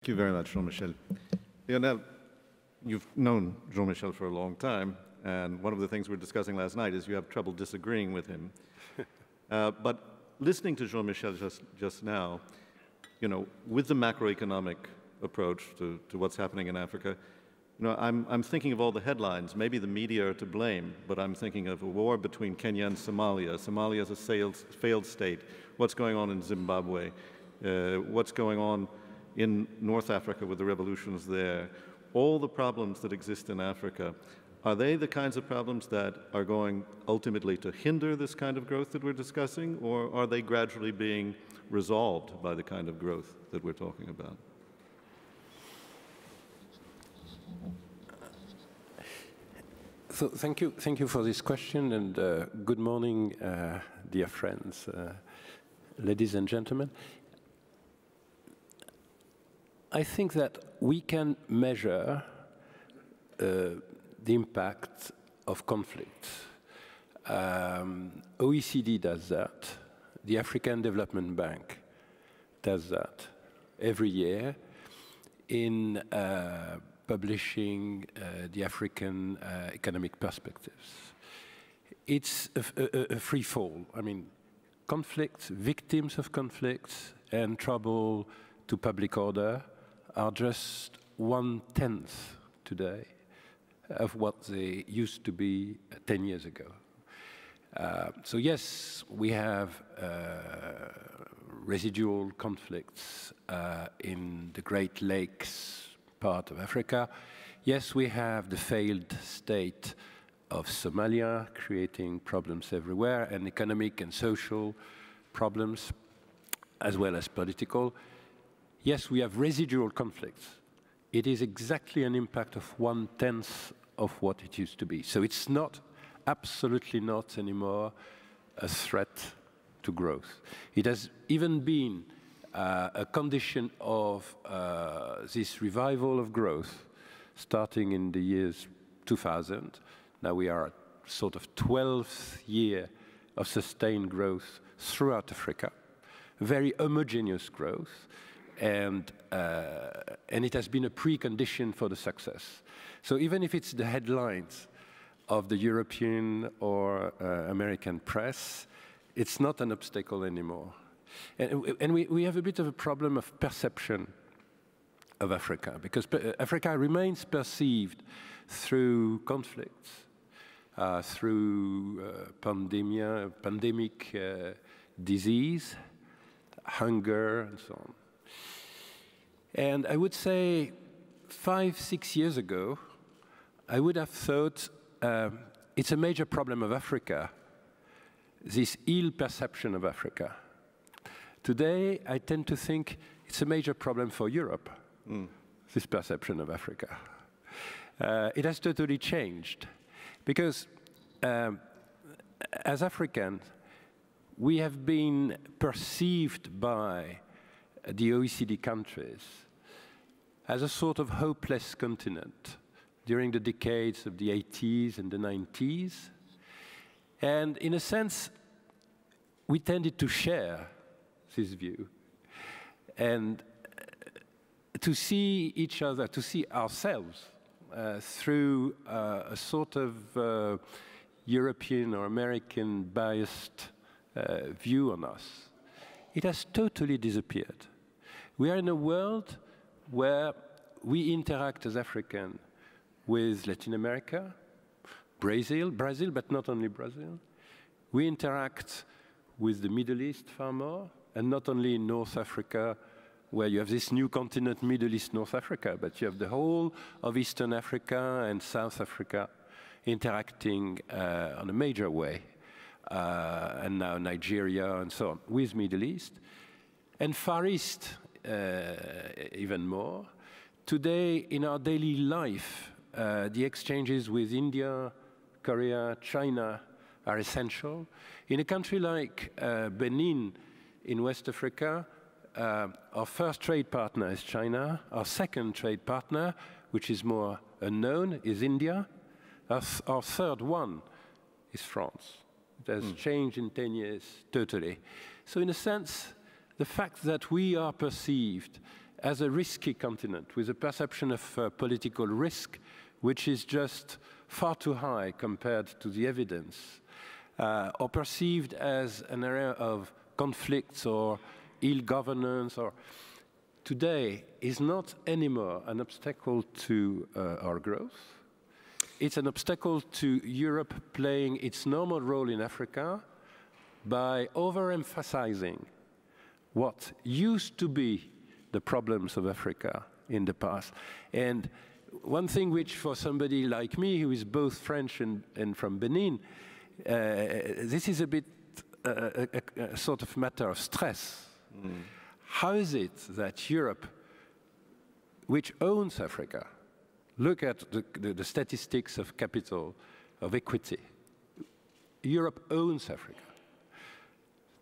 Thank you very much, Jean-Michel. Lionel, you've known Jean-Michel for a long time, and one of the things we were discussing last night is you have trouble disagreeing with him. But listening to Jean-Michel just now, you know, with the macroeconomic approach to what's happening in Africa, you know, I'm thinking of all the headlines. Maybe the media are to blame, but I'm thinking of a war between Kenya and Somalia. Somalia is a failed state. What's going on in Zimbabwe? What's going on in North Africa with the revolutions there? All the problems that exist in Africa, are they the kinds of problems that are going ultimately to hinder this kind of growth that we're discussing, or are they gradually being resolved by the kind of growth that we're talking about? So thank you for this question, and good morning, dear friends, ladies and gentlemen. I think that we can measure the impact of conflict. OECD does that. The African Development Bank does that every year in publishing the African economic perspectives. It's a free fall. I mean, conflicts, victims of conflicts, and trouble to public order are just 1/10 today of what they used to be 10 years ago. So yes, we have residual conflicts in the Great Lakes part of Africa. Yes, we have the failed state of Somalia creating problems everywhere, and economic and social problems, as well as political. Yes, we have residual conflicts. It is exactly an impact of 1/10 of what it used to be. So it's not, absolutely not anymore, a threat to growth. It has even been a condition of this revival of growth starting in the years 2000. Now we are at sort of 12th year of sustained growth throughout Africa, very homogeneous growth, and it has been a precondition for the success. So even if it's the headlines of the European or American press, it's not an obstacle anymore. And we have a bit of a problem of perception of Africa, because Africa remains perceived through conflicts, through pandemic disease, hunger, and so on. And I would say 5, 6 years ago, I would have thought it's a major problem of Africa, this ill perception of Africa. Today, I tend to think it's a major problem for Europe, this perception of Africa. It has totally changed, because as Africans, we have been perceived by the OECD countries as a sort of hopeless continent during the decades of the 80s and the 90s. And in a sense, we tended to share this view and to see each other, to see ourselves through a sort of European or American biased view on us. It has totally disappeared. We are in a world where we interact as Africans with Latin America, Brazil, but not only Brazil. We interact with the Middle East far more, and not only in North Africa, where you have this new continent, Middle East, North Africa, but you have the whole of Eastern Africa and South Africa interacting on a major way, and now Nigeria and so on, with Middle East. And Far East, even more. Today, in our daily life, the exchanges with India, Korea, China are essential. In a country like Benin in West Africa, our first trade partner is China. Our second trade partner, which is more unknown, is India. Our third one is France. It has changed in 10 years, totally. So in a sense, the fact that we are perceived as a risky continent with a perception of political risk which is just far too high compared to the evidence, or perceived as an area of conflicts or ill governance, or today is not anymore an obstacle to our growth. It's an obstacle to Europe playing its normal role in Africa by overemphasizing what used to be the problems of Africa in the past. And one thing which for somebody like me, who is both French and from Benin, this is a bit a sort of matter of stress. How is it that Europe, which owns Africa, look at the statistics of capital, of equity, Europe owns Africa.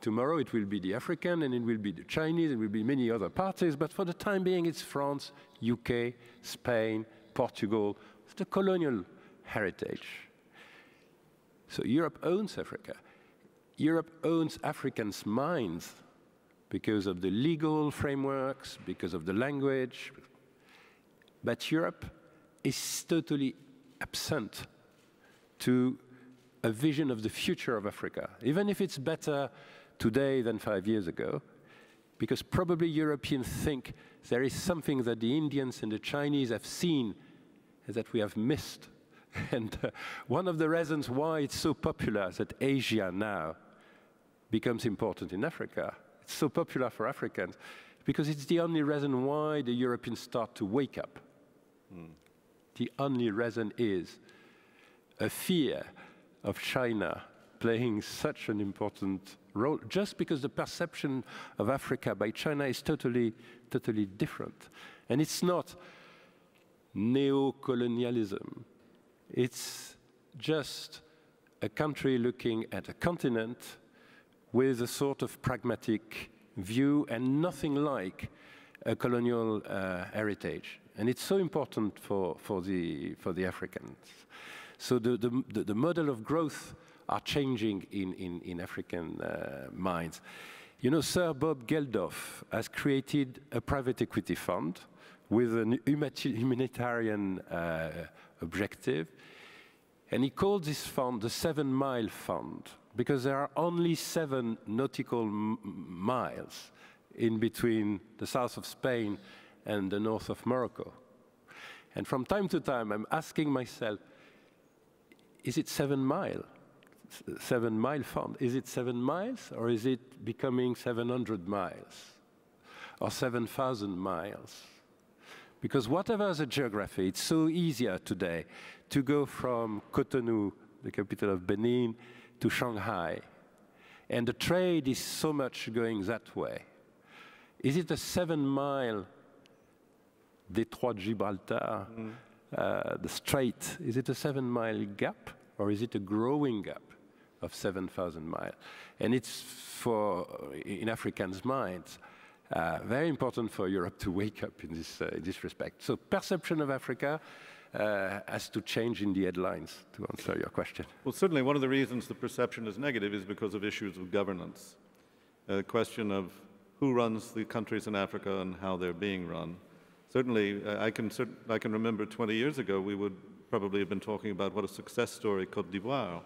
Tomorrow it will be the African, and it will be the Chinese, and it will be many other parties, but for the time being it's France, UK, Spain, Portugal, it's the colonial heritage. So Europe owns Africa. Europe owns Africans' minds because of the legal frameworks, because of the language. But Europe is totally absent to a vision of the future of Africa, even if it's better today than 5 years ago, because probably Europeans think there is something that the Indians and the Chinese have seen that we have missed. And one of the reasons why it's so popular is that Asia now becomes important in Africa. It's so popular for Africans because it's the only reason why the Europeans start to wake up. The only reason is a fear of China playing such an important role, just because the perception of Africa by China is totally different. And it's not neo-colonialism. It's just a country looking at a continent with a sort of pragmatic view and nothing like a colonial heritage. And it's so important for the Africans. So the model of growth are changing in African minds. You know, Sir Bob Geldof has created a private equity fund with an humanitarian objective. And he called this fund the 7 Mile Fund, because there are only 7 nautical miles in between the south of Spain and the north of Morocco. And from time to time, I'm asking myself, is it 7 Mile? 7 Mile Fund. Is it 7 miles, or is it becoming 700 miles? Or 7,000 miles? Because whatever the geography, it's so easier today to go from Cotonou, the capital of Benin, to Shanghai. And the trade is so much going that way. Is it a 7 mile Détroit de Gibraltar, the strait? Is it a 7 mile gap, or is it a growing gap of 7,000 miles? And it's in Africans' minds, very important for Europe to wake up in this respect. So perception of Africa has to change in the headlines, to answer your question. Well, certainly one of the reasons the perception is negative is because of issues of governance. The question of who runs the countries in Africa and how they're being run. Certainly, I can remember 20 years ago, we would probably have been talking about what a success story Côte d'Ivoire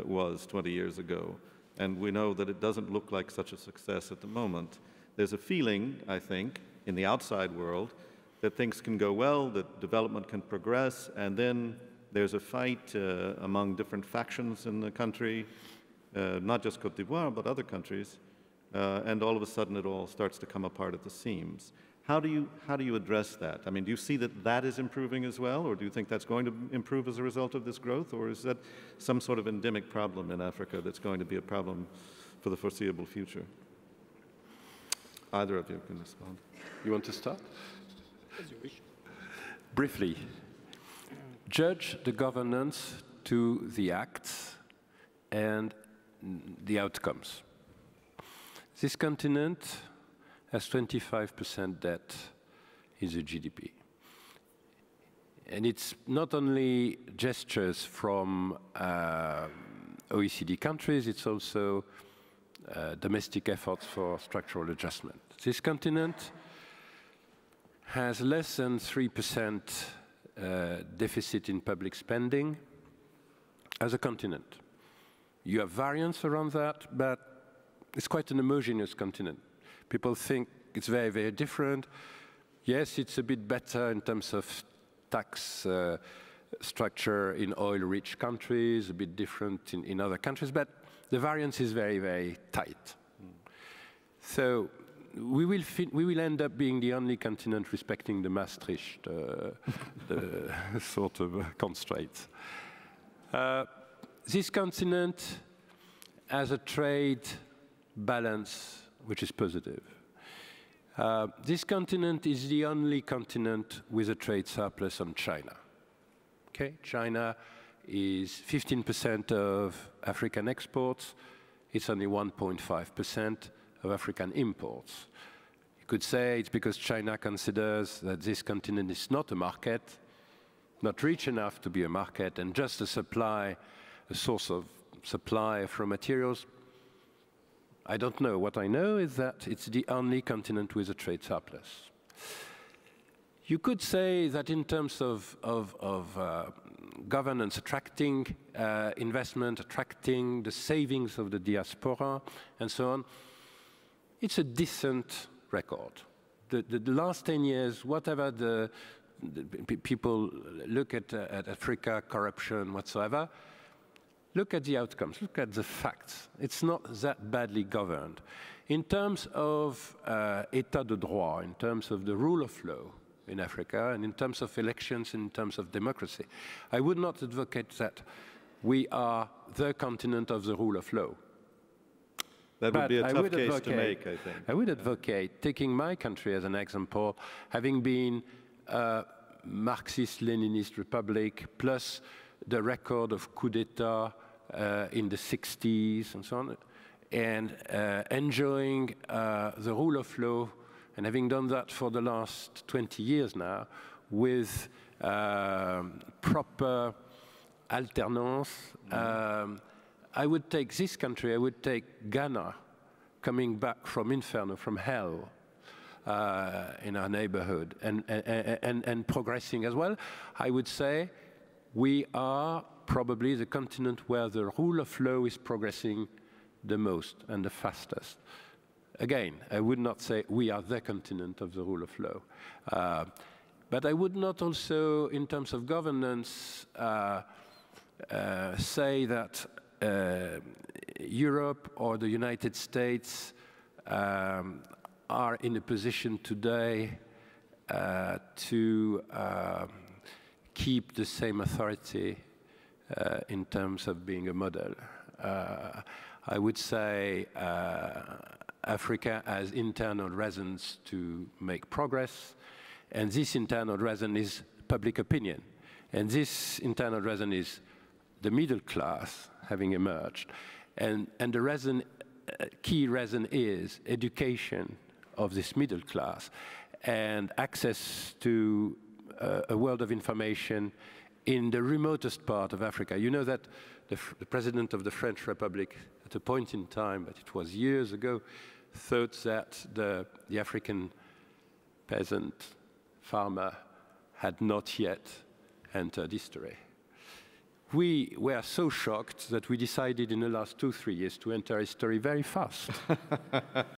was 20 years ago. And we know that it doesn't look like such a success at the moment. There's a feeling, I think, in the outside world that things can go well, that development can progress, and then there's a fight among different factions in the country, not just Côte d'Ivoire, but other countries, and all of a sudden it all starts to come apart at the seams. How do you address that? I mean, do you see that that is improving as well, or do you think that's going to improve as a result of this growth, or is that some sort of endemic problem in Africa that's going to be a problem for the foreseeable future? Either of you can respond. You want to start? As you wish. Briefly, judge the governance to the acts and the outcomes. This continent has 25% debt in the GDP. And it's not only gestures from OECD countries, it's also domestic efforts for structural adjustment. This continent has less than 3% deficit in public spending as a continent. You have variance around that, but it's quite an homogeneous continent. People think it's very, very different. Yes, it's a bit better in terms of tax structure in oil-rich countries, a bit different in other countries, but the variance is very, very tight. So we will end up being the only continent respecting the Maastricht the sort of constraints. This continent has a trade balance which is positive. This continent is the only continent with a trade surplus on China. Okay? China is 15% of African exports. It's only 1.5% of African imports. You could say it's because China considers that this continent is not a market, not rich enough to be a market, and just a source of supply of raw materials. I don't know. What I know is that it's the only continent with a trade surplus. You could say that in terms of governance, attracting investment, attracting the savings of the diaspora, and so on, it's a decent record. The last 10 years, whatever the people look at Africa, corruption, whatsoever, look at the outcomes, look at the facts. It's not that badly governed. In terms of état de droit, in terms of the rule of law in Africa, and in terms of elections, in terms of democracy, I would not advocate that we are the continent of the rule of law. That would be a tough case to make, I think. I would advocate, taking my country as an example, having been a Marxist-Leninist republic, plus the record of coup d'etat in the 60s and so on, and enjoying the rule of law, and having done that for the last 20 years now, with proper alternance. I would take this country, I would take Ghana, coming back from inferno, from hell, in our neighborhood, and progressing as well. I would say we are probably the continent where the rule of law is progressing the most and the fastest. Again, I would not say we are the continent of the rule of law. But I would not also, in terms of governance, say that Europe or the United States are in a position today to keep the same authority in terms of being a model. I would say Africa has internal reasons to make progress, and this internal reason is public opinion. And this internal reason is the middle class having emerged. And the key reason is education of this middle class and access to a world of information in the remotest part of Africa. You know that the president of the French Republic, at a point in time, but it was years ago, thought that the African peasant farmer had not yet entered history. We were so shocked that we decided in the last 2-3 years to enter history very fast.